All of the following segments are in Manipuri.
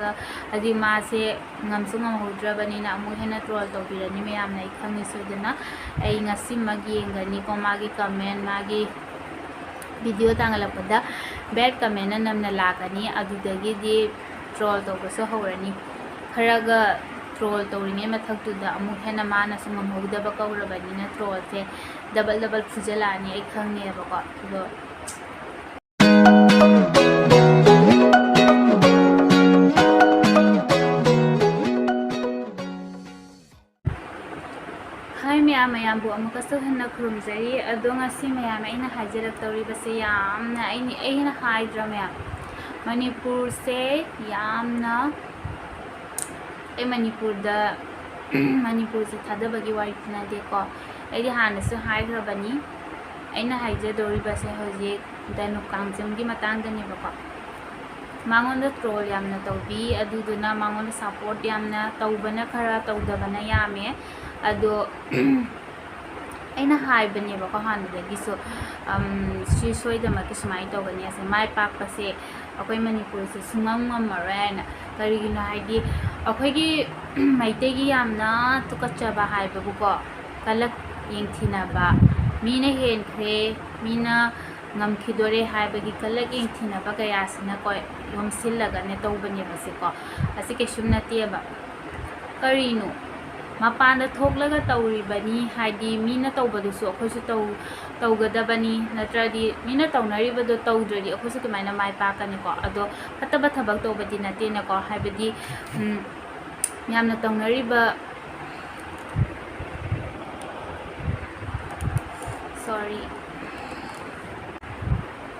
ꯅꯠꯇ꯭ꯔꯒ ꯍꯥꯏꯗꯤ ꯃꯥꯁꯦ ꯉꯝꯁꯨ ꯉꯝꯍꯧꯗ꯭ꯔꯕꯅꯤꯅ ꯑꯃꯨꯛ ꯍꯦꯟꯅ ꯇ꯭ꯔꯣꯜ ꯇꯧꯕꯤꯔꯅꯤ ꯃꯌꯥꯝꯅ ꯑꯩ ꯈꯪꯉꯤ ꯁꯣꯏꯗꯅ ꯑꯩ ꯉꯁꯤꯃꯛ ꯌꯦꯡꯒꯅꯤꯀꯣ ꯃꯥꯒꯤ ꯀꯃꯦꯟ ꯃꯥꯒꯤ ꯚꯤꯗꯤꯑꯣ ꯊꯥꯡꯒꯠꯂꯛꯄꯗ ꯕꯦꯗ ꯀꯃꯦꯟꯅ ꯅꯝꯅ ꯂꯥꯛꯀꯅꯤ ꯑꯗꯨꯗꯒꯤꯗꯤ ꯇ꯭ꯔꯣꯜ ꯇꯧꯕꯁꯨ ꯍꯧꯔꯅꯤ ꯈꯔꯒ ꯇ꯭ꯔꯣꯜ ꯇꯧꯔꯤꯉꯩ ꯃꯊꯛꯇꯨꯗ ꯑꯃꯨꯛ ꯍꯦꯟꯅ ꯃꯥꯅꯁꯨ ꯉꯝꯍꯧꯗꯕ ꯀꯧꯔꯕꯅꯤꯅ ꯇ꯭ꯔꯣꯜꯁꯦ ꯗꯕꯜ ꯐꯨꯖꯜꯂꯛꯑꯅꯤ ꯑꯩ ꯈꯪꯉꯦꯕꯀꯣ ꯑꯗꯣ ꯍꯥꯏ ꯃꯌꯥꯝꯕꯨ ꯑꯃꯨꯛꯀꯁꯨ ꯍꯟꯅ ꯈꯨꯔꯨꯝꯖꯔꯤ ꯑꯗꯣ ꯉꯁꯤ ꯃꯌꯥꯝ ꯑꯩꯅ ꯍꯥꯏꯖꯔꯛꯇꯧꯔꯤꯕꯁꯦ ꯌꯥꯝꯅ ꯑꯩꯅ ꯍꯥꯏꯗ꯭ꯔꯥ ꯃꯌꯥꯝ ꯃꯅꯤꯄꯨꯔꯁꯦ ꯌꯥꯝꯅ ꯑꯩ ꯃꯅꯤꯄꯨꯔꯁꯦ ꯊꯥꯗꯕꯒꯤ ꯋꯥꯔꯤ ꯅꯠꯇꯦꯀꯣ ꯑꯩꯗꯤ ꯍꯥꯟꯅꯁꯨ ꯍꯥꯏꯈ꯭ꯔꯕꯅꯤ ꯑꯩꯅ ꯍꯥꯏꯖꯗꯧꯔꯤꯕꯁꯦ ꯍꯧꯖꯤꯛ ꯗꯅꯨ ꯀꯥꯡꯖꯝꯒꯤ ꯃꯇꯥꯡꯗꯅꯦꯕꯀꯣ ꯃꯉꯣꯟꯗ ꯇ꯭ꯔꯣꯜ ꯌꯥꯝꯅ ꯇꯧꯕꯤ ꯑꯗꯨꯗꯨꯅ ꯃꯉꯣꯟꯗ ꯁꯞꯄꯣꯔꯠ ꯌꯥꯝꯅ ꯇꯧꯕꯅ ꯈꯔ ꯇꯧꯗꯕꯅ ꯌꯥꯝꯃꯦ ꯑꯗꯣ ꯑꯩꯅ ꯍꯥꯏꯕꯅꯦꯕꯀꯣ ꯍꯥꯟꯅꯗꯒꯤꯁꯨ ꯁꯤ ꯁꯣꯏꯗꯃꯛꯀꯤ ꯁꯨꯃꯥꯏꯅ ꯇꯧꯒꯅꯤ ꯑꯁꯦ ꯃꯥꯏ ꯄꯥꯛꯄꯁꯦ ꯑꯩꯈꯣꯏ ꯃꯅꯤꯄꯨꯔꯁꯦ ꯁꯨꯡꯉꯝ ꯉꯝꯃꯔꯣꯏ ꯍꯥꯏꯅ ꯀꯔꯤꯒꯤꯅꯣ ꯍꯥꯏꯗꯤ ꯑꯩꯈꯣꯏꯒꯤ ꯃꯩꯇꯩꯒꯤ ꯌꯥꯝꯅ ꯇꯨꯀꯠꯆꯕ ꯍꯥꯏꯕꯕꯨꯀꯣ ꯀꯂꯛ ꯌꯦꯡꯊꯤꯅꯕ ꯃꯤꯅ ꯍꯦꯟꯈ꯭ꯔꯦ ꯃꯤꯅ ꯉꯝꯈꯤꯗꯣꯔꯦ ꯍꯥꯏꯕꯒꯤ ꯀꯂꯛ ꯌꯦꯡꯊꯤꯅꯕ ꯀꯌꯥꯁꯤꯅꯀꯣ ꯌꯣꯝꯁꯤꯜꯂꯒꯅꯦ ꯇꯧꯕꯅꯦꯕꯁꯦꯀꯣ ꯑꯁꯤ ꯀꯩꯁꯨꯝ ꯅꯠꯇꯦꯕ ꯀꯔꯤꯅꯣ ꯃꯄꯥꯟꯗ ꯊꯣꯛꯂꯒ ꯇꯧꯔꯤꯕꯅꯤ ꯍꯥꯏꯗꯤ ꯃꯤꯅ ꯇꯧꯕꯗꯨꯁꯨ ꯑꯩꯈꯣꯏꯁꯨ ꯇꯧꯒꯗꯕꯅꯤ ꯅꯠꯇ꯭ꯔꯗꯤ ꯃꯤꯅ ꯇꯧꯅꯔꯤꯕꯗꯣ ꯇꯧꯗ꯭ꯔꯗꯤ ꯑꯩꯈꯣꯏꯁꯨ ꯀꯃꯥꯏꯅ ꯃꯥꯏ ꯄꯥꯛꯀꯅꯤꯀꯣ ꯑꯗꯣ ꯐꯠꯇꯕ ꯊꯕꯛ ꯇꯧꯕꯗꯤ ꯅꯠꯇꯦꯅꯀꯣ ꯍꯥꯏꯕꯗꯤ ꯌꯥꯝꯅ ꯇꯧꯅꯔꯤꯕ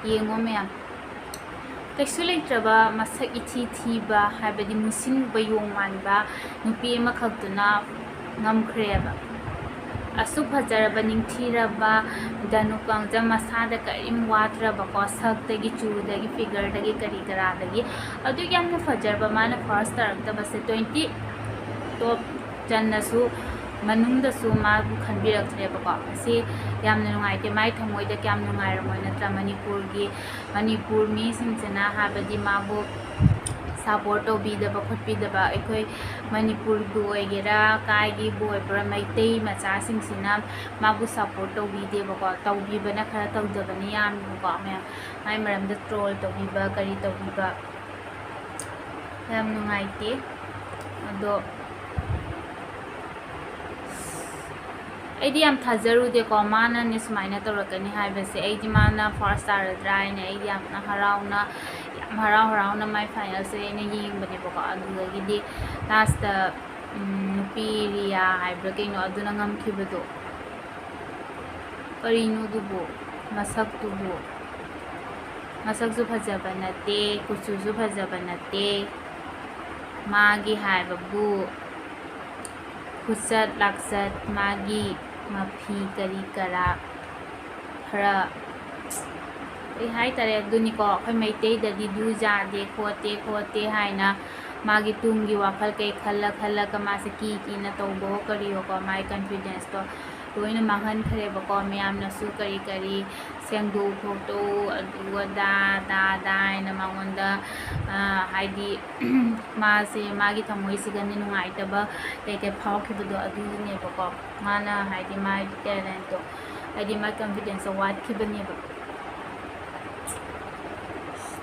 ꯌꯦꯡꯉꯣ ꯃꯌꯥꯝ ꯀꯩꯁꯨ ꯂꯩꯇ꯭ꯔꯕ ꯃꯁꯛ ꯏꯊꯤ ꯊꯤꯕ ꯍꯥꯏꯕꯗꯤ ꯃꯨꯁꯤꯟꯕ ꯌꯣꯡ ꯃꯥꯟꯕ ꯅꯨꯄꯤ ꯑꯃꯈꯛꯇꯨꯅ ꯉꯝꯈ꯭ꯔꯦꯕ ꯑꯁꯨꯛ ꯐꯖꯔꯕ ꯅꯤꯡꯊꯤꯔꯕ ꯗꯅꯨ ꯀꯥꯡꯖꯝ ꯃꯁꯥꯗ ꯀꯔꯤꯝ ꯋꯥꯠꯇ꯭ꯔꯕꯀꯣ ꯁꯛꯇꯒꯤ ꯆꯨꯗꯒꯤ ꯐꯤꯒꯔꯗꯒꯤ ꯀꯔꯤ ꯀꯔꯥꯗꯒꯤ ꯑꯗꯨꯛ ꯌꯥꯝꯅ ꯐꯖꯔꯕ ꯃꯥꯅ ꯐꯥꯔꯁ ꯇꯥꯔꯛꯇꯕꯁꯦ 20 ꯇꯣꯞ ꯆꯟꯅꯁꯨ ꯃꯅꯨꯡꯗꯁꯨ ꯃꯥꯕꯨ ꯈꯟꯕꯤꯔꯛꯇ꯭ꯔꯦꯕꯀꯣ ꯑꯁꯤ ꯌꯥꯝꯅ ꯅꯨꯡꯉꯥꯏꯇꯦ ꯃꯥꯏ ꯊꯃꯣꯏꯗ ꯀꯌꯥꯝ ꯅꯨꯡꯉꯥꯏꯔꯝꯃꯣꯏ ꯅꯠꯇ꯭ꯔꯥ ꯃꯅꯤꯄꯨꯔ ꯃꯤꯁꯤꯡꯁꯤꯅ ꯍꯥꯏꯕꯗꯤ ꯃꯥꯕꯨ ꯁꯞꯄꯣꯔꯠ ꯇꯧꯕꯤꯗꯕ ꯈꯣꯠꯄꯤꯗꯕ ꯑꯩꯈꯣꯏ ꯃꯅꯤꯄꯨꯔꯕꯨ ꯑꯣꯏꯒꯦꯔꯥ ꯀꯥꯏꯒꯤꯕꯨ ꯑꯣꯏꯕ꯭ꯔꯥ ꯃꯩꯇꯩ ꯃꯆꯥꯁꯤꯡꯁꯤꯅ ꯃꯥꯕꯨ ꯁꯞꯄꯣꯔꯠ ꯇꯧꯕꯤꯗꯦꯕꯀꯣ ꯇꯧꯕꯤꯕꯅ ꯈꯔ ꯇꯧꯗꯕꯅ ꯌꯥꯝꯃꯦꯕꯀꯣ ꯃꯌꯥꯝ ꯃꯥꯏ ꯃꯔꯝꯗ ꯇ꯭ꯔꯣꯜ ꯇꯧꯕꯤꯕ ꯀꯔꯤ ꯇꯧꯕꯤꯕ ꯌꯥꯝ ꯅꯨꯡꯉꯥꯏꯇꯦ ꯑꯗꯣ ꯑꯩꯗꯤ ꯌꯥꯝ ꯊꯥꯖꯔꯨꯗꯦꯀꯣ ꯃꯥꯅꯅꯦ ꯁꯨꯃꯥꯏꯅ ꯇꯧꯔꯛꯀꯅꯤ ꯍꯥꯏꯕꯁꯦ ꯑꯩꯗꯤ ꯃꯥꯅ ꯐꯥꯔꯁ ꯇꯥꯔꯗ꯭ꯔꯥ ꯍꯥꯏꯅ ꯑꯩꯗꯤ ꯌꯥꯝ ꯍꯔꯥꯎꯅ ꯃꯥꯏ ꯐꯥꯏꯅꯦꯜꯁꯦ ꯑꯩꯅ ꯌꯦꯡꯕꯅꯦꯕꯀꯣ ꯑꯗꯨꯗꯒꯤꯗꯤ ꯂꯥꯁꯇ ꯅꯨꯄꯤ ꯔꯤꯌꯥ ꯍꯥꯏꯕ꯭ꯔꯥ ꯀꯩꯅꯣ ꯑꯗꯨꯅ ꯉꯝꯈꯤꯕꯗꯣ ꯀꯔꯤꯅꯣ ꯑꯗꯨꯕꯨ ꯃꯁꯛꯁꯨ ꯐꯖꯕ ꯅꯠꯇꯦ ꯀꯨꯆꯨꯁꯨ ꯐꯖꯕ ꯅꯠꯇꯦ ꯃꯥꯒꯤ ꯍꯥꯏꯕꯕꯨ ꯈꯨꯆꯠ ꯂꯥꯛꯆꯠ ꯃꯥꯒꯤ ꯃꯐꯤ ꯀꯔꯤ ꯀꯔꯥ ꯈꯔ ꯀꯩ ꯍꯥꯏꯇꯥꯔꯦ ꯑꯗꯨꯅꯤꯀꯣ ꯑꯩꯈꯣꯏ ꯃꯩꯇꯩꯗꯗꯤ ꯗꯨ ꯌꯥꯗꯦ ꯈꯣꯠꯇꯦ ꯍꯥꯏꯅ ꯃꯥꯒꯤ ꯇꯨꯡꯒꯤ ꯋꯥꯈꯜ ꯀꯩ ꯈꯜꯂꯒ ꯃꯥꯁꯦ ꯀꯤꯅ ꯇꯧꯕꯣ ꯀꯔꯤꯌꯣꯀꯣ ꯃꯥꯒꯤ ꯀꯟꯐꯤꯗꯦꯟꯁꯇꯣ ꯂꯣꯏꯅ ꯃꯥꯡꯍꯟꯈ꯭ꯔꯦꯕꯀꯣ ꯃꯌꯥꯝꯅꯁꯨ ꯀꯔꯤ ꯁꯦꯡꯗꯣꯛ ꯈꯣꯠꯇꯣꯛ ꯑꯗꯨ ꯑꯗꯥ ꯍꯥꯏꯅ ꯃꯉꯣꯟꯗ ꯍꯥꯏꯗꯤ ꯃꯥꯁꯦ ꯃꯥꯒꯤ ꯊꯃꯣꯏꯁꯤꯒꯅꯤ ꯅꯨꯡꯉꯥꯏꯇꯕ ꯀꯩ ꯐꯥꯎꯈꯤꯕꯗꯣ ꯑꯗꯨꯅꯦꯕꯀꯣ ꯃꯥꯅ ꯍꯥꯏꯗꯤ ꯃꯥꯒꯤ ꯇꯦꯂꯦꯟꯇꯣ ꯍꯥꯏꯗꯤ ꯃꯥꯒꯤ ꯀꯟꯐꯤꯗꯦꯟꯁꯇꯣ ꯋꯥꯠꯈꯤꯕꯅꯦꯕ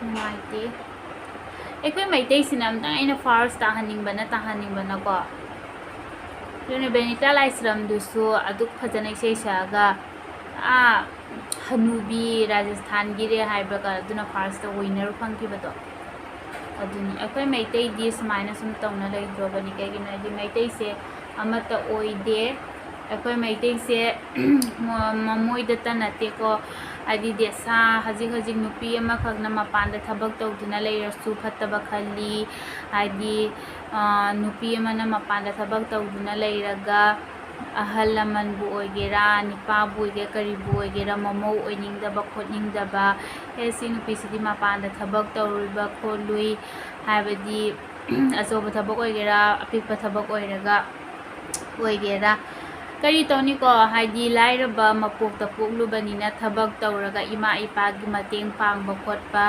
ꯅꯨꯡꯉꯥꯏꯇꯦ ꯑꯩꯈꯣꯏ ꯃꯩꯇꯩꯁꯤꯅ ꯑꯝꯇꯪ ꯑꯩꯅ ꯐꯥꯔꯁ ꯇꯥꯍꯟꯅꯤꯡꯕꯅꯀꯣ ꯑꯗꯨꯅ ꯕꯦꯅꯤꯇꯥ ꯂꯥꯏꯁ꯭ꯔꯝꯗꯨꯁꯨ ꯑꯗꯨꯛ ꯐꯖꯅ ꯏꯁꯩ ꯁꯛꯑꯒ ꯍꯅꯨꯕꯤ ꯔꯥꯖꯁꯊꯥꯟꯒꯤꯔꯦ ꯍꯥꯏꯕꯒ ꯑꯗꯨꯅ ꯐꯥꯔꯁꯇ ꯋꯤꯟꯅꯔ ꯐꯪꯈꯤꯕꯗꯣ ꯑꯗꯨꯅꯤ ꯑꯩꯈꯣꯏ ꯃꯩꯇꯩꯗꯤ ꯁꯨꯃꯥꯏꯅ ꯁꯨꯝ ꯇꯧꯅ ꯂꯩꯇ꯭ꯔꯕꯅꯤ ꯀꯩꯒꯤꯅꯣ ꯍꯥꯏꯗꯤ ꯃꯩꯇꯩꯁꯦ ꯑꯃꯠꯇ ꯑꯣꯏꯗꯦ ꯑꯩꯈꯣꯏ ꯃꯩꯇꯩꯁꯦ ꯃꯃꯣꯏꯗꯇ ꯅꯠꯇꯦꯀꯣ ꯍꯥꯏꯗꯤ ꯗꯦꯁꯥ ꯍꯧꯖꯤꯛ ꯅꯨꯄꯤ ꯑꯃꯈꯛꯅ ꯃꯄꯥꯟꯗ ꯊꯕꯛ ꯇꯧꯗꯨꯅ ꯂꯩꯔꯁꯨ ꯐꯠꯇꯕ ꯈꯜꯂꯤ ꯍꯥꯏꯗꯤ ꯅꯨꯄꯤ ꯑꯃꯅ ꯃꯄꯥꯟꯗ ꯊꯕꯛ ꯇꯧꯗꯨꯅ ꯂꯩꯔꯒ ꯑꯍꯜ ꯂꯃꯟꯕꯨ ꯑꯣꯏꯒꯦꯔꯥ ꯅꯤꯄꯥꯕꯨ ꯑꯣꯏꯒꯦꯔꯥ ꯀꯔꯤꯕꯨ ꯑꯣꯏꯒꯦꯔꯥ ꯃꯃꯧ ꯑꯣꯏꯅꯤꯡꯗꯕ ꯈꯣꯠꯅꯤꯡꯗꯕ ꯁꯤ ꯅꯨꯄꯤꯁꯤꯗꯤ ꯃꯄꯥꯟꯗ ꯊꯕꯛ ꯇꯧꯔꯤꯕ ꯈꯣꯠꯂꯨꯏ ꯍꯥꯏꯕꯗꯤ ꯑꯆꯧꯕ ꯊꯕꯛ ꯑꯣꯏꯒꯦꯔꯥ ꯑꯄꯤꯛꯄ ꯊꯕꯛ ꯑꯣꯏꯒꯦꯔꯥ ꯀꯔꯤ ꯇꯧꯅꯤꯀꯣ ꯍꯥꯏꯗꯤ ꯂꯥꯏꯔꯕ ꯃꯄꯣꯛꯇ ꯄꯣꯛꯂꯨꯕꯅꯤꯅ ꯊꯕꯛ ꯇꯧꯔꯒ ꯏꯃꯥ ꯏꯄꯥꯒꯤ ꯃꯇꯦꯡ ꯄꯥꯡꯕ ꯈꯣꯠꯄ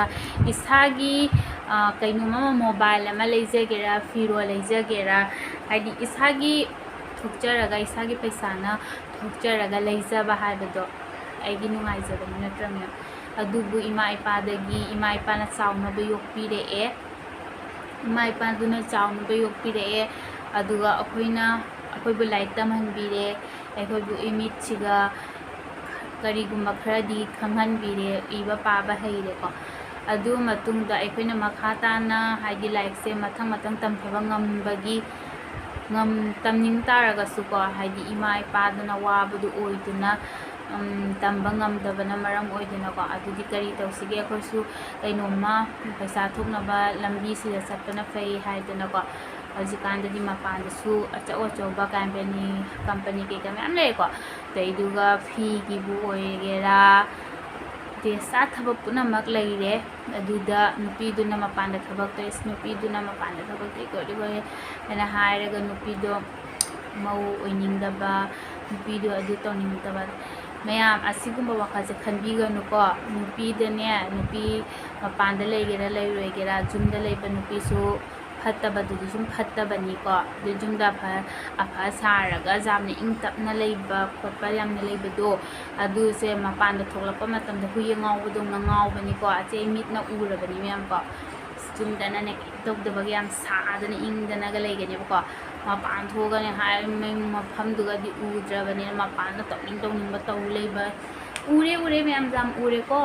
ꯏꯁꯥꯒꯤ ꯀꯩꯅꯣꯝꯃ ꯃꯣꯕꯥꯏꯜ ꯑꯃ ꯂꯩꯖꯒꯦꯔꯥ ꯐꯤꯔꯣꯜ ꯂꯩꯖꯒꯦꯔꯥ ꯍꯥꯏꯗꯤ ꯏꯁꯥꯒꯤ ꯊꯣꯛꯆꯔꯒ ꯏꯁꯥꯒꯤ ꯄꯩꯁꯥꯅ ꯊꯣꯛꯆꯔꯒ ꯂꯩꯖꯕ ꯍꯥꯏꯕꯗꯣ ꯑꯩꯒꯤ ꯅꯨꯡꯉꯥꯏꯖꯕꯅꯤ ꯅꯠꯇ꯭ꯔꯃꯦ ꯑꯗꯨꯕꯨ ꯏꯃꯥ ꯏꯄꯥꯗꯒꯤ ꯏꯃꯥ ꯏꯄꯥꯅ ꯆꯥꯎꯅꯕ ꯌꯣꯛꯄꯤꯔꯛꯑꯦ ꯏꯃꯥ ꯏꯄꯥꯗꯨꯅ ꯆꯥꯎꯅꯕ ꯌꯣꯛꯄꯤꯔꯛꯑꯦ ꯑꯗꯨꯒ ꯑꯩꯈꯣꯏꯕꯨ ꯂꯥꯏꯔꯤꯛ ꯇꯝꯍꯟꯕꯤꯔꯦ ꯑꯩꯈꯣꯏꯕꯨ ꯏꯃꯤꯠꯁꯤꯒ ꯀꯔꯤꯒꯨꯝꯕ ꯈꯔꯗꯤ ꯈꯪꯍꯟꯕꯤꯔꯦ ꯏꯕ ꯄꯥꯕ ꯍꯩꯔꯦꯀꯣ ꯑꯗꯨ ꯃꯇꯨꯡꯗ ꯑꯩꯈꯣꯏꯅ ꯃꯈꯥ ꯇꯥꯅ ꯍꯥꯏꯗꯤ ꯂꯥꯏꯔꯤꯛꯁꯦ ꯃꯊꯪ ꯃꯊꯪ ꯇꯝꯊꯕ ꯉꯝꯕꯒꯤ ꯇꯝꯅꯤꯡ ꯇꯥꯔꯒꯁꯨꯀꯣ ꯍꯥꯏꯗꯤ ꯏꯃꯥ ꯏꯄꯥꯗꯨꯅ ꯋꯥꯕꯗꯨ ꯑꯣꯏꯗꯨꯅ ꯇꯝꯕ ꯉꯝꯗꯕꯅ ꯃꯔꯝ ꯑꯣꯏꯗꯅꯀꯣ ꯑꯗꯨꯗꯤ ꯀꯔꯤ ꯇꯧꯁꯤꯒꯦ ꯑꯩꯈꯣꯏꯁꯨ ꯀꯩꯅꯣꯝꯃ ꯄꯩꯁా ꯊꯣꯛꯅꯕ ꯂꯝꯕꯤꯁꯤꯗ ꯆꯠꯄꯅ ꯐꯩ ꯍꯥꯏꯗꯅꯀꯣ ꯍꯧꯖꯤꯛꯀꯥꯟꯗꯗꯤ ꯃꯄꯥꯟꯗꯁꯨ ꯑꯆꯧ ꯑꯆꯧꯕ ꯀꯝꯄꯅꯤ ꯀꯩꯀꯥ ꯃꯌꯥꯝ ꯂꯩꯀꯣ ꯑꯗꯩꯗꯨꯒ ꯐꯤꯒꯤꯕꯨ ꯑꯣꯏꯒꯦꯔꯥ ꯗꯦꯁꯥ ꯊꯕꯛ ꯄꯨꯝꯅꯃꯛ ꯂꯩꯔꯦ ꯑꯗꯨꯗ ꯅꯨꯄꯤꯗꯨꯅ ꯃꯄꯥꯟꯗ ꯊꯕꯛ ꯇꯧꯏ ꯅꯨꯄꯤꯗꯨꯅ ꯃꯄꯥꯟꯗ ꯊꯕꯛ ꯇꯧꯏ ꯍꯥꯏꯅ ꯍꯥꯏꯔꯒ ꯅꯨꯄꯤꯗꯣ ꯃꯧ ꯑꯣꯏꯅꯤꯡꯗꯕ ꯅꯨꯄꯤꯗꯣ ꯑꯗꯨ ꯇꯧꯅꯤꯡꯗꯕ ꯃꯌꯥꯝ ꯑꯁꯤꯒꯨꯝꯕ ꯋꯥꯈꯜꯁꯦ ꯈꯟꯕꯤꯒꯅꯨꯀꯣ ꯅꯨꯄꯤꯗꯅꯦ ꯅꯨꯄꯤ ꯃꯄꯥꯟꯗ ꯂꯩꯒꯦꯔꯥ ꯂꯩꯔꯣꯏꯒꯦꯔꯥ ꯌꯨꯝꯗ ꯂꯩꯕ ꯅꯨꯄꯤꯁꯨ ꯐꯠꯇꯕꯗꯨꯗꯤ ꯁꯨꯝ ꯐꯠꯇꯕꯅꯤꯀꯣ ꯑꯗꯨ ꯌꯨꯝꯗ ꯑꯐ ꯁꯥꯔꯒ ꯌꯥꯝꯅ ꯏꯪ ꯇꯞꯅ ꯂꯩꯕ ꯈꯣꯠꯄ ꯌꯥꯝꯅ ꯂꯩꯕꯗꯣ ꯑꯗꯨꯁꯦ ꯃꯄꯥꯟꯗ ꯊꯣꯛꯂꯛꯄ ꯃꯇꯝꯗ ꯍꯨꯏ ꯉꯥꯎꯕꯗꯧꯅ ꯉꯥꯎꯕꯅꯤꯀꯣ ꯑꯆꯩ ꯃꯤꯠꯅ ꯎꯔꯕꯅꯤ ꯃꯌꯥꯝꯀꯣ ꯌꯨꯝꯗꯅꯅꯦ ꯀꯩꯝ ꯇꯧꯗꯕꯒ ꯌꯥꯝ ꯁꯥꯗꯅ ꯏꯪꯗꯅꯒ ꯂꯩꯒꯅꯦꯕꯀꯣ ꯃꯄꯥꯟ ꯊꯣꯛꯑꯒꯅꯦ ꯃꯐꯝꯗꯨꯒꯗꯤ ꯎꯗ꯭ꯔꯕꯅꯤꯅ ꯃꯄꯥꯟꯗ ꯇꯧꯅꯤꯡꯕ ꯇꯧ ꯂꯩꯕ ꯎꯔꯦ ꯃꯌꯥꯝ ꯌꯥꯝ ꯎꯔꯦꯀꯣ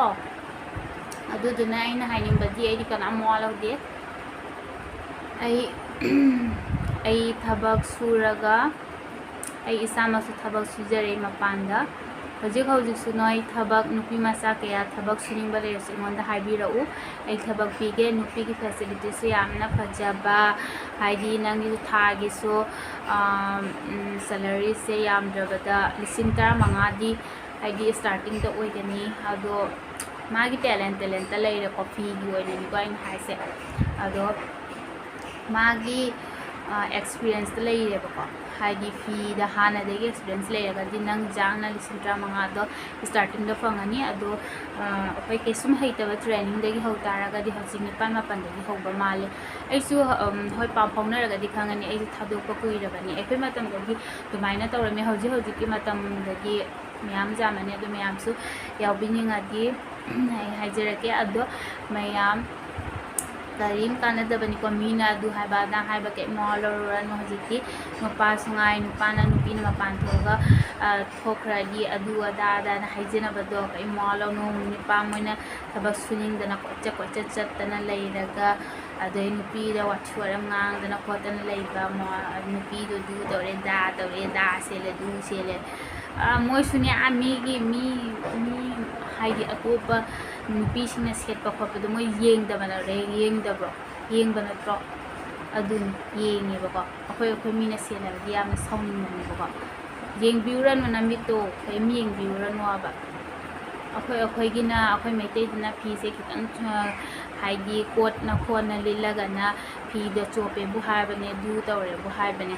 ꯑꯗꯨꯗꯨꯅ ꯑꯩꯅ ꯍꯥꯏꯅꯤꯡꯕꯗꯤ ꯑꯩꯗꯤ ꯀꯅꯥꯝ ꯃꯋꯥ ꯂꯧꯗꯦ ꯑꯩ ꯊꯕꯛ ꯁꯨꯔꯒ ꯑꯩ ꯏꯁꯥꯃꯛꯁꯨ ꯊꯕꯛ ꯁꯨꯖꯔꯦ ꯃꯄꯥꯟꯗ ꯍꯧꯖꯤꯛꯁꯨ ꯅꯣꯏ ꯊꯕꯛ ꯅꯨꯄꯤ ꯃꯆꯥ ꯀꯌꯥ ꯊꯕꯛ ꯁꯨꯅꯤꯡꯕ ꯂꯩꯔꯁꯨ ꯑꯩꯉꯣꯟꯗ ꯍꯥꯏꯕꯤꯔꯛꯎ ꯑꯩ ꯊꯕꯛ ꯄꯤꯒꯦ ꯅꯨꯄꯤꯒꯤ ꯐꯦꯁꯤꯂꯤꯇꯤꯁꯨ ꯌꯥꯝꯅ ꯐꯖꯕ ꯍꯥꯏꯗꯤ ꯅꯪꯒꯤꯁꯨ ꯊꯥꯒꯤꯁꯨ ꯁꯦꯂꯔꯤꯁꯦ ꯌꯥꯝꯗ꯭ꯔꯕꯗ 15,000ꯗꯤ ꯍꯥꯏꯗꯤ ꯁ꯭ꯇꯥꯔꯇꯤꯡꯗ ꯑꯣꯏꯒꯅꯤ ꯑꯗꯣ ꯃꯥꯒꯤ ꯇꯦꯂꯦꯟꯇ ꯂꯩꯔꯦꯀꯣ ꯐꯤꯒꯤ ꯑꯣꯏꯅꯅꯤꯀꯣ ꯑꯩꯅ ꯍꯥꯏꯁꯦ ꯑꯗꯣ ꯃꯥꯒꯤ ꯑꯦꯛꯁꯄꯤꯔꯤꯌꯦꯟꯁꯇ ꯂꯩꯔꯦꯕꯀꯣ ꯍꯥꯏꯗꯤ ꯐꯤꯗ ꯍꯥꯟꯅꯗꯒꯤ ꯑꯦꯛꯁꯄꯤꯔꯤꯌꯦꯟꯁ ꯂꯩꯔꯒꯗꯤ ꯅꯪ ꯖꯥꯡꯅ 15,000ꯗꯣ ꯁ꯭ꯇꯥꯔꯇꯤꯡꯗ ꯐꯪꯉꯅꯤ ꯑꯗꯣ ꯑꯩꯈꯣꯏ ꯀꯩꯁꯨꯝ ꯍꯩꯇꯕ ꯇ꯭ꯔꯦꯅꯤꯡꯗꯒꯤ ꯍꯧ ꯇꯥꯔꯒꯗꯤ ꯍꯧꯖꯤꯛ 9-10ꯗꯒꯤ ꯍꯧꯕ ꯃꯥꯜꯂꯦ ꯑꯩꯁꯨ ꯍꯣꯏ ꯄꯥꯎ ꯐꯥꯎꯅꯔꯒꯗꯤ ꯈꯪꯉꯅꯤ ꯑꯩꯁꯨ ꯊꯥꯗꯣꯛꯄ ꯀꯨꯏꯔꯕꯅꯤ ꯑꯩꯈꯣꯏ ꯃꯇꯝꯗꯗꯤ ꯑꯗꯨꯃꯥꯏꯅ ꯇꯧꯔꯝꯃꯦ ꯍꯧꯖꯤꯛꯀꯤ ꯃꯇꯝꯗꯗꯤ ꯃꯌꯥꯝ ꯌꯥꯝꯃꯅꯤ ꯑꯗꯣ ꯃꯌꯥꯝꯁꯨ ꯌꯥꯎꯕꯤꯅꯤꯡꯉꯗꯤ ꯑꯩ ꯍꯥꯏꯖꯔꯛꯀꯦ ꯑꯗꯣ ꯃꯌꯥꯝ ꯀꯔꯤꯝ ꯀꯥꯟꯅꯗꯕꯅꯤꯀꯣ ꯃꯤꯅ ꯑꯗꯨ ꯍꯥꯏꯕ ꯑꯗꯥ ꯍꯥꯏꯕ ꯀꯩꯝ ꯃꯋꯥ ꯂꯧꯔꯨꯔꯅꯨ ꯍꯧꯖꯤꯛꯇꯤ ꯅꯨꯄꯥꯁꯨ ꯉꯥꯏ ꯅꯨꯄꯤꯅ ꯃꯄꯥꯟ ꯊꯣꯛꯑꯒ ꯊꯣꯛꯈ꯭ꯔꯗꯤ ꯑꯗꯨ ꯑꯗꯥꯅ ꯍꯥꯏꯖꯅꯕꯗꯣ ꯀꯩꯝ ꯃꯋꯥ ꯂꯧꯅꯨ ꯅꯨꯄꯥ ꯃꯣꯏꯅ ꯊꯕꯛ ꯁꯨꯅꯤꯡꯗꯅ ꯀꯣꯏꯆꯠ ꯆꯠꯇꯅ ꯂꯩꯔꯒ ꯑꯗꯩ ꯅꯨꯄꯤꯗ ꯋꯥꯊꯤ ꯋꯥꯔꯝ ꯉꯥꯡꯗꯅ ꯈꯣꯠꯇꯅ ꯂꯩꯕ ꯅꯨꯄꯤꯗꯨ ꯑꯗꯨ ꯇꯧꯔꯦ ꯗꯥ ꯁꯦꯠꯂꯦ ꯑꯗꯨ ꯁꯦꯠꯂꯦ ꯃꯣꯏꯁꯨꯅꯦ ꯃꯤ ꯍꯥꯏꯗꯤ ꯑꯇꯣꯞꯄ ꯅꯨꯄꯤꯁꯤꯡꯅ ꯁꯦꯠꯄ ꯈꯣꯠꯄꯗꯣ ꯃꯣꯏ ꯌꯦꯡꯗꯕ꯭ꯔꯣ ꯌꯦꯡꯕ ꯅꯠꯇ꯭ꯔꯣ ꯑꯗꯨꯅꯤ ꯌꯦꯡꯉꯦꯕꯀꯣ ꯑꯩꯈꯣꯏ ꯃꯤꯅ ꯁꯦꯠꯂꯒꯗꯤ ꯌꯥꯝꯅ ꯁꯥꯎꯅꯤꯡꯕꯅꯦꯕꯀꯣ ꯌꯦꯡꯕꯤꯔꯨꯔꯅꯨ ꯅꯃꯤꯠꯇꯣ ꯀꯔꯤꯝ ꯌꯦꯡꯕꯤꯔꯨꯔꯅꯨꯕ ꯑꯩꯈꯣꯏ ꯃꯩꯇꯩꯗꯅ ꯐꯤꯁꯦ khitang ꯍꯥꯏꯗꯤ ꯀꯣꯠꯅ ꯈꯣꯠꯅ ꯂꯤꯠꯂꯒꯅ ꯐꯤꯗ ꯆꯣꯞꯄꯦꯕꯨ ꯍꯥꯏꯕꯅꯦ ꯑꯗꯨ ꯇꯧꯔꯦꯕꯨ ꯍꯥꯏꯕꯅꯦ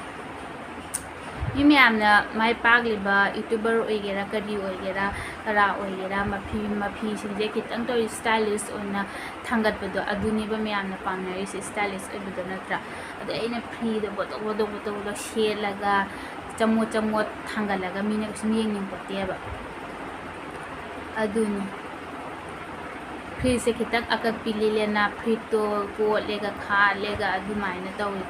ꯃꯤ ꯃꯌꯥꯝꯅ ꯃꯥꯏ ꯄꯥꯛꯂꯤꯕ ꯌꯨꯇ꯭ꯌꯨꯕꯔ ꯑꯣꯏꯒꯦꯔꯥ ꯀꯔꯤ ꯑꯣꯏꯒꯦꯔꯥ ꯀꯔꯥ ꯑꯣꯏꯒꯦꯔꯥ ꯃꯐꯤꯁꯤꯡꯁꯦ khitang ꯇꯧꯔꯤ ꯁ꯭ꯇꯥꯏꯂꯤꯁ ꯑꯣꯏꯅ ꯊꯥꯡꯒꯠꯄꯗꯣ ꯑꯗꯨꯅꯦꯕ ꯃꯌꯥꯝꯅ ꯄꯥꯝꯅꯔꯤꯁꯦ ꯁ꯭ꯇꯥꯏꯂꯤꯁ ꯑꯣꯏꯕꯗꯣ ꯅꯠꯇ꯭ꯔꯥ ꯑꯗꯣ ꯑꯩꯅ ꯐꯤꯗ ꯕꯣꯇꯣꯛ ꯁꯦꯠꯂꯒ ꯆꯃꯣꯠ ꯊꯥꯡꯒꯠꯂꯒ ꯃꯤꯅ ꯀꯩꯁꯨꯝ ꯌꯦꯡꯅꯤꯡꯄꯣꯠꯇꯦꯕ ꯑꯗꯨꯅꯤ ꯐ꯭ꯔꯤꯖꯁꯦ khitang ꯑꯀꯛꯄꯤ ꯂꯤꯠꯂꯦꯅ ꯐ꯭ꯔꯤꯠꯇꯣ ꯀꯣꯠꯂꯦꯒ ꯈꯥꯜꯂꯦꯒ ꯑꯗꯨꯃꯥꯏꯅ ꯇꯧꯋꯤ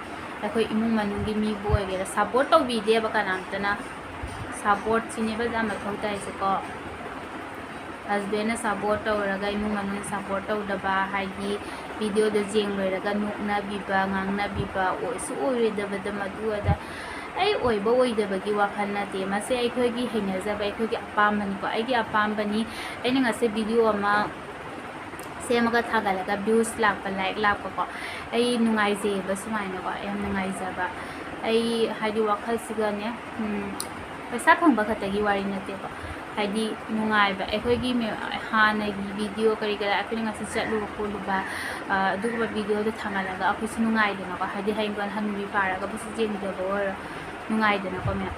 ꯑꯩꯈꯣꯏ ꯏꯃꯨꯡ ꯃꯅꯨꯡꯒꯤ ꯃꯤꯕꯨ ꯑꯣꯏꯒꯦꯔꯥ ꯁꯞꯄꯣꯔꯠ ꯇꯧꯕꯤꯗꯦꯕ ꯀꯅꯥꯝꯇꯅ ꯁꯞꯄꯣꯔꯠꯁꯤꯅꯦꯕ ꯌꯥꯝ ꯃꯊꯧ ꯇꯥꯏꯁꯦꯀꯣ ꯍꯁꯕꯦꯟꯅ ꯁꯞꯄꯣꯔꯠ ꯇꯧꯔꯒ ꯏꯃꯨꯡ ꯃꯅꯨꯡꯅ ꯁꯞꯄꯣꯔꯠ ꯇꯧꯗꯕ ꯍꯥꯏꯗꯤ ꯚꯤꯗꯤꯑꯣꯗꯣ ꯌꯦꯡ ꯂꯣꯏꯔꯒ ꯅꯣꯛꯅꯕꯤꯕ ꯉꯥꯡꯅꯕꯤꯕ ꯑꯣꯏꯔꯣꯏꯗꯕꯗ ꯃꯗꯨ ꯑꯗ ꯑꯩ ꯑꯣꯏꯗꯕꯒꯤ ꯋꯥꯈꯜ ꯅꯠꯇꯦ ꯃꯁꯤ ꯑꯩꯈꯣꯏꯒꯤ ꯍꯩꯅꯖꯕ ꯑꯩꯈꯣꯏꯒꯤ ꯑꯄꯥꯝꯕꯅꯤꯀꯣ ꯑꯩꯒꯤ ꯑꯄꯥꯝꯕꯅꯤ ꯑꯩꯅ ꯉꯁꯤ ꯚꯤꯗꯤꯑꯣ ꯑꯃ ꯁꯦꯝꯃꯒ ꯊꯥꯒꯠꯂꯒ ꯚ꯭ꯌꯨꯁ ꯂꯥꯛꯄ ꯂꯥꯏꯛ ꯂꯥꯛꯄꯀꯣ ꯑꯩ ꯅꯨꯡꯉꯥꯏꯖꯩꯑꯕ ꯁꯨꯃꯥꯏꯅꯀꯣ ꯌꯥꯝ ꯅꯨꯡꯉꯥꯏꯖꯕ ꯑꯩ ꯍꯥꯏꯗꯤ ꯋꯥꯈꯜꯁꯤꯒꯅꯦ ꯄꯩꯁꯥ ꯐꯪꯕ ꯈꯛꯇꯒꯤ ꯋꯥꯔꯤ ꯅꯠꯇꯦꯀꯣ ꯍꯥꯏꯗꯤ ꯅꯨꯡꯉꯥꯏꯕ ꯑꯩꯈꯣꯏꯒꯤ ꯍꯥꯟꯅꯒꯤ ꯚꯤꯗꯤꯑꯣ ꯀꯔꯤ ꯑꯩꯈꯣꯏꯅ ꯉꯁꯤ ꯆꯠꯂꯨꯕ ꯈꯣꯠꯂꯨꯕ ꯑꯗꯨꯒꯨꯝꯕ ꯚꯤꯗꯤꯑꯣꯗꯣ ꯊꯥꯒꯠꯂꯒ ꯑꯩꯈꯣꯏꯁꯨ ꯅꯨꯡꯉꯥꯏꯗꯅꯀꯣ ꯍꯥꯏꯗꯤ ꯍꯌꯦꯡ ꯍꯟꯅꯨꯕꯤ ꯐꯥꯔꯒꯕꯨꯁꯨ ꯌꯦꯡꯖꯕ ꯑꯣꯏꯔꯣ ꯅꯨꯡꯉꯥꯏꯗꯅꯀꯣ ꯃꯌꯥꯝ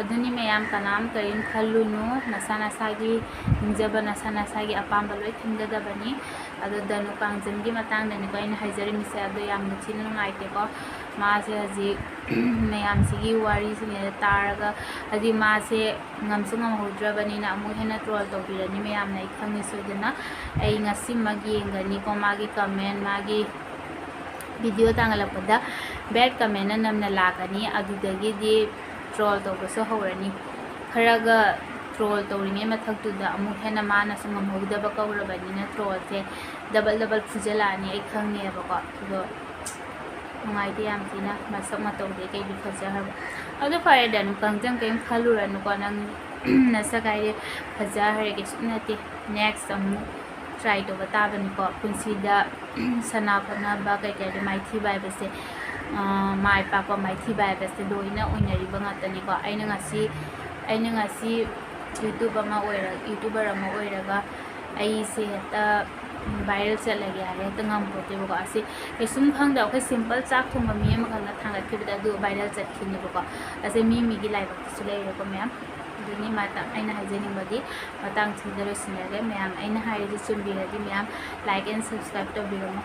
ꯑꯗꯨꯅꯤ ꯃꯌꯥꯝ ꯀꯅꯥꯝ ꯀꯔꯤꯝ ꯈꯜꯂꯨꯅꯨ ꯅꯁꯥ ꯅꯁꯥꯒꯤ ꯅꯤꯡꯖꯕ ꯅꯁꯥ ꯅꯁꯥꯒꯤ ꯑꯄꯥꯝꯕ ꯂꯣꯏ ꯈꯟꯒꯗꯕꯅꯤ ꯑꯗꯣ ꯗꯅꯨ ꯀꯥꯡꯖꯟꯒꯤ ꯃꯇꯥꯡꯗꯅꯤꯀꯣ ꯑꯩꯅ ꯍꯥꯏꯖꯔꯤꯃꯤꯁꯦ ꯑꯗꯣ ꯌꯥꯝꯅ ꯊꯤꯅ ꯅꯨꯡꯉꯥꯏꯇꯦꯀꯣ ꯃꯥꯁꯦ ꯍꯧꯖꯤꯛ ꯃꯌꯥꯝꯁꯤꯒꯤ ꯋꯥꯔꯤꯁꯤꯡꯁꯦ ꯇꯥꯔꯒ ꯍꯥꯏꯗꯤ ꯃꯥꯁꯦ ꯉꯝꯁꯨ ꯉꯝꯍꯧꯗ꯭ꯔꯕꯅꯤꯅ ꯑꯃꯨꯛ ꯍꯦꯟꯅ ꯇ꯭ꯔꯣꯜ ꯇꯧꯕꯤꯔꯅꯤ ꯃꯌꯥꯝꯅ ꯑꯩ ꯈꯪꯉꯤ ꯁꯣꯏꯗꯅ ꯑꯩ ꯉꯁꯤꯃꯛ ꯌꯦꯡꯒꯅꯤꯀꯣ ꯃꯥꯒꯤ ꯀꯃꯦꯟ ꯃꯥꯒꯤ ꯚꯤꯗꯤꯑꯣ ꯊꯥꯡꯒꯠꯂꯛꯄꯗ ꯕꯦꯗ ꯀꯃꯦꯟꯅ ꯅꯝꯅ ꯂꯥꯛꯀꯅꯤ ꯑꯗꯨꯗꯒꯤꯗꯤ ꯇ꯭ꯔꯣꯜ ꯇꯧꯕꯁꯨ ꯍꯧꯔꯅꯤ ꯈꯔꯒ ꯇ꯭ꯔꯣꯜ ꯇꯧꯔꯤꯉꯩ ꯃꯊꯛꯇꯨꯗ ꯑꯃꯨꯛ ꯍꯦꯟꯅ ꯃꯥꯅꯁꯨ ꯉꯝꯍꯧꯗꯕ ꯀꯧꯔꯕꯅꯤꯅ ꯇ꯭ꯔꯣꯜꯁꯦ ꯗꯕꯜ ꯐꯨꯖꯜꯂꯛꯑꯅꯤ ꯑꯩ ꯈꯪꯉꯦꯕꯀꯣ ꯑꯗꯣ ꯅꯨꯡꯉꯥꯏꯇꯦ ꯌꯥꯝ ꯊꯤꯅ ꯃꯁꯛ ꯃꯇꯧꯗꯤ ꯀꯩꯗꯤ ꯐꯖꯈ꯭ꯔꯕ ꯑꯗꯨ ꯐꯔꯦ ꯗꯅꯨ ꯀꯥꯡꯖꯪ ꯀꯔꯤꯝ ꯈꯜꯂꯨꯔꯅꯨꯀꯣ ꯅꯪ ꯅꯁꯛ ꯍꯥꯏꯗꯤ ꯐꯖꯍꯔꯦ ꯀꯩꯁꯨ ꯅꯠꯇꯦ ꯅꯦꯛꯁ ꯑꯃꯨꯛ ꯇ꯭ꯔꯥꯏ ꯇꯧꯕ ꯇꯥꯕꯅꯤꯀꯣ ꯄꯨꯟꯁꯤꯗ ꯁꯥꯟꯅ ꯈꯣꯠꯅꯕ ꯀꯩꯀꯩꯗꯤ ꯃꯥꯏꯊꯤꯕ ꯍꯥꯏꯕꯁꯦ ꯃꯥꯏ ꯄꯥꯛꯄ ꯃꯥꯏꯊꯤꯕ ꯍꯥꯏꯕꯁꯦ ꯂꯣꯏꯅ ꯑꯣꯏꯅꯔꯤꯕ ꯉꯥꯛꯇꯅꯤꯀோ ꯑꯩꯅ ꯉꯁꯤ ꯌꯨꯇꯨꯕꯔ ꯑꯃ ꯑꯣꯏꯔꯒ ꯑꯩꯁꯦ ꯍꯦꯛꯇ ꯚꯥꯏꯔꯦꯜ ꯆꯠꯂꯒꯦ ꯍꯥꯏꯔꯦ ꯍꯦꯛꯇ ꯉꯝꯄꯣꯠꯇꯦꯕꯀꯣ ꯑꯁꯤ ꯀꯩꯁꯨꯝ ꯈꯪꯗ ꯑꯩꯈꯣꯏ ꯁꯤꯝꯄꯜ ꯆꯥꯛ ꯊꯣꯡꯕ ꯃꯤ ꯑꯃꯈꯛꯅ ꯊꯥꯡꯒꯠꯈꯤꯕꯗ ꯑꯗꯨ ꯚꯥꯏꯔꯦꯜ ꯆꯠꯈꯤꯅꯦꯕꯀꯣ ꯑꯁꯤ ꯃꯤꯒꯤ ꯂꯥꯏꯕꯛꯇꯁꯨ ꯂꯩꯔꯦꯀꯣ ꯃꯌꯥꯝ ꯑꯗꯨꯅꯤ ꯑꯩꯅ ꯍꯥꯏꯖꯅꯤꯡꯕꯗꯤ ꯃꯇꯥꯡ ꯁꯤꯗ ꯂꯣꯏꯁꯤꯟꯅꯔꯒꯦ ꯃꯌꯥꯝ ꯑꯩꯅ ꯍꯥꯏꯔꯤꯁꯤ ꯆꯨꯝꯕꯤꯔꯗꯤ ꯃꯌꯥꯝ ꯂꯥꯏꯛ ꯑꯦꯟ ꯁꯕꯁꯀ꯭ꯔꯥꯏꯕ ꯇꯧꯕꯤꯔꯝꯃꯣ